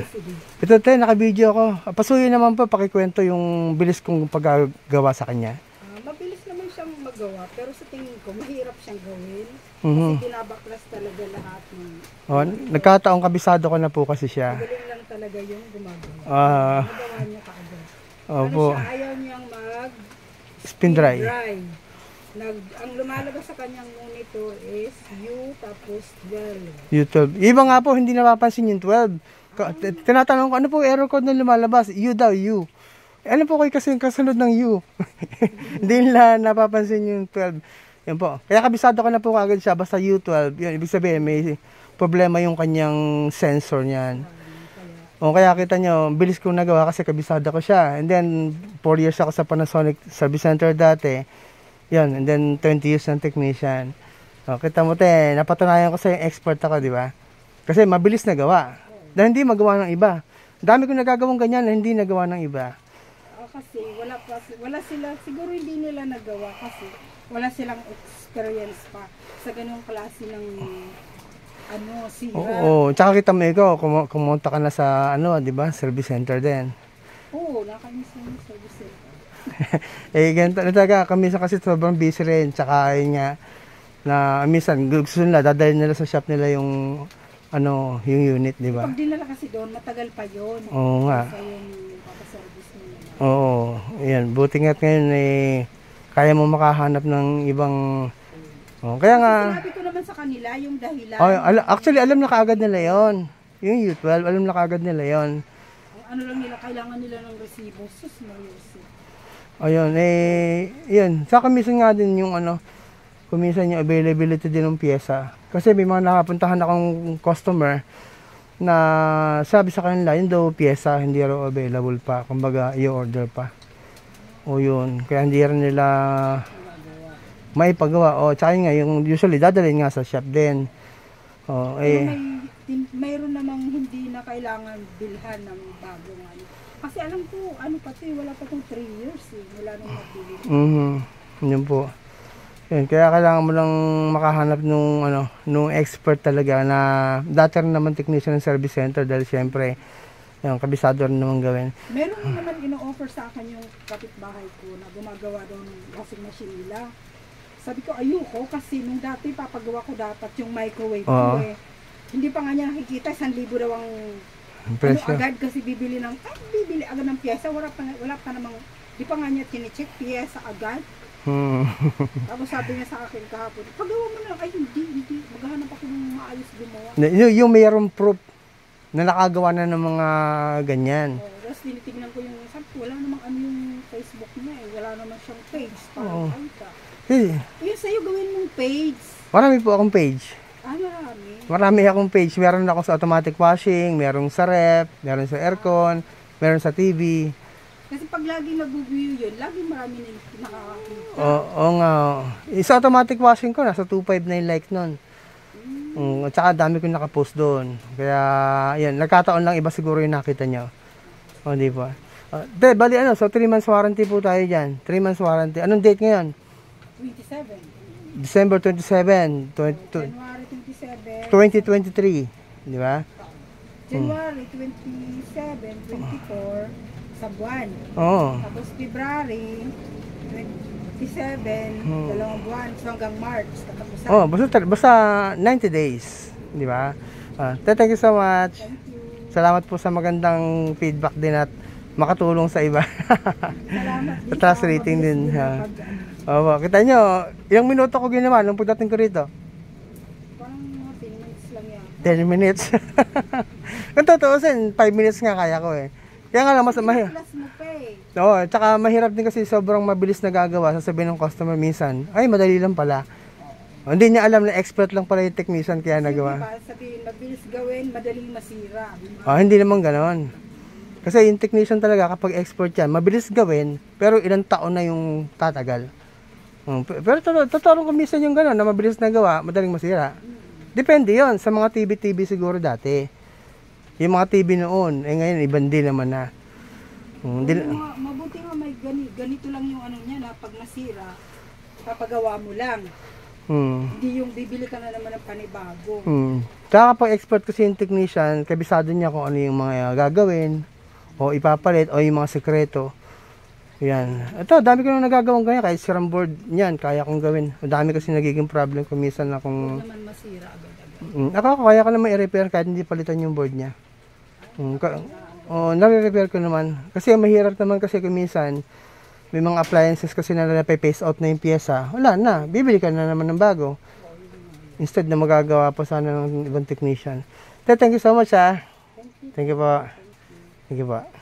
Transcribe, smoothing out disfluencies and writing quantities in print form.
sige. Ito tayo, naka-video ako. Pasuyo naman po, pakikwento yung bilis kong paggagawa sa kanya. Mabilis naman siyang magawa, pero sa tingin ko, mahirap siyang gawin. Mhm. Kasi binabaklas talaga lahat ng... Oh, nagkataong kabisado ko na po kasi siya. Magaling lang talaga yung gumagawa. Ah, Magawa niya kaagad. opo. Ano siya, ayaw niyang Spin dry. Ang lumalabas sa kanyang monitor is U tapos 12. YouTube. Iba nga po, hindi napapansin yung 12. Tinatanong ko, ano po error code na lumalabas? U daw, U. Ano po kayo kasi yung kasunod ng U? Hindi nila napapansin yung 12. Yan po. Kaya kabisado ko na po kagad siya, basta U12. Yun, ibig sabihin, may problema yung kanyang sensor niyan. O kaya kita nyo, bilis kong nagawa kasi kabisado ko siya. And then, 4 years ako sa Panasonic Service Center dati. Yan, and then 20 years ng technician. O, kita mo te, napatunayan ko sa yung expert ako, di ba? Kasi mabilis na gawa. Dahil hindi magawa ng iba. Dami kong nagagawang ganyan na hindi nagawa ng iba. Kasi wala sila, siguro hindi nila nagawa kasi wala silang experience pa sa ganung klase ng sira. Oo, tsaka kita mo ikaw, kumunta ka na sa di ba, service center din. Oo, nakainis yung service center. Ganito na talaga, kami kasi sobrang busy rin, tsaka yun nga, na minsan gusto nila, dadalhin nila sa shop nila yung yung unit, di ba? Pag dinala kasi doon, matagal pa yun. Oo nga. Kasi yung papaservice nila. Oo, yan. Buti nga't ngayon kaya mo makahanap ng ibang... kaya nga... Sinabi ko naman sa kanila yung dahilan. Actually, alam na kaagad nila yon. Yung U12, alam na kaagad nila yon. Ano lang nila, kailangan nila ng resibo. Sus, Mariusi. Ayun, yun. Saka minsan nga din yung kuminsan yung availability din ng pyesa. Kasi may mga nakapuntahan akong customer na sabi sa kanila, yun daw pyesa, hindi raw available pa. Kumbaga, i-order pa. O yun, kaya hindi rin nila may pagawa. Tsaka yun nga, yung usually dadalhin nga sa shop din. Mayroon namang hindi na kailangan bilhan ng bagong Kasi alam ko, pati, wala pa itong 3 years wala nang nabili. Yun po. Yun, kaya kailangan mo lang makahanap nung expert talaga na dati rin naman technician ng service center dahil siyempre yung kabisado rin naman gawin. Meron naman ino-offer sa akin yung kapitbahay ko na gumagawa daw ng washing machine nila. Sabi ko ayoko kasi nung dati papagawa ko dapat yung microwave ko Hindi pa nga niya nakikita, 1,000 daw ang agad kasi bibili agad ng pyesa, wala pa namang, di pa nga niya tinicheck pyesa agad. Tapos sabi niya sa akin kahapon, pagawa mo na, ay hindi, maghahanap ako ng maayos gumawa. Yung mayroong proof na nakagawa na ng mga ganyan. Tapos tinitignan ko yung, wala namang yung Facebook niya wala naman siyang page. Parang yun sa'yo gawin mong page. Marami po akong page. Marami. Marami akong page. Meron ako sa automatic washing, meron sa ref, meron sa aircon, meron sa TV. Kasi pag lagi nag-view yun, lagi marami na nakakakita. Oo nga. Sa automatic washing ko, nasa 259 likes nun. At saka dami ko nakapost doon. Kaya, yan, nagkataon lang iba siguro yung nakita nyo. Di ba? Bali so 3 months warranty po tayo dyan. 3 months warranty. Anong date ngayon? 27. December 27. January 27. 2023. Di ba? January 27, 24 sa buwan. Tapos February 27, 2 buwan. So hanggang March, katapusan. Basta 90 days. Di ba? Thank you so much. Thank you. Salamat po sa magandang feedback din at makatulong sa iba. Salamat din. Taas rating din. Kita nyo, ilang minuto ko ginawa nung pagdating ko rito? Parang 10 minutes lang yan. 10 minutes. Kung tutuusin, 5 minutes nga kaya ko Kaya nga lang, mahirap. Tsaka mahirap din kasi sobrang mabilis na gagawa. Sasabihin ng customer minsan, ay madali lang pala. Hindi niya alam na expert lang pala yung technician kaya nagawa. Sabihin, mabilis gawin, madaling masira. Hindi naman ganon. Kasi yung technician talaga kapag expert yan, mabilis gawin, pero ilang taon na yung tatagal. Pero totoo ko minsan yung ganon, na mabilis na gawa, madaling masira. Depende yon sa mga TV siguro dati. Yung mga TV noon, ngayon ibang din naman na. Mabuti nga may ganito lang yung niya na pag nasira, papagawa mo lang. Hindi yung bibili ka na naman ng panibago. Tsaka pag expert kasi yung technician, kabisado niya kung ano yung mga gagawin, o ipapalit, o yung mga sekreto. Yan. Ito, dami ko nang nagagawang ganyan, kahit sirang board niyan, kaya kong gawin. Dami kasi nagiging problem kung minsan na kung... Huwag naman masira agad-agad. Ako, kaya ko naman i-repair kahit hindi palitan yung board niya. Nare-repair ko naman. Kasi mahirap naman kasi kung minsan, may mga appliances kasi na nape-phase out na yung pyesa. Wala na, bibili ka na naman ng bago. Instead na magagawa pa sana ng ibang technician. Thank you so much, ha. Thank you po. Thank you po.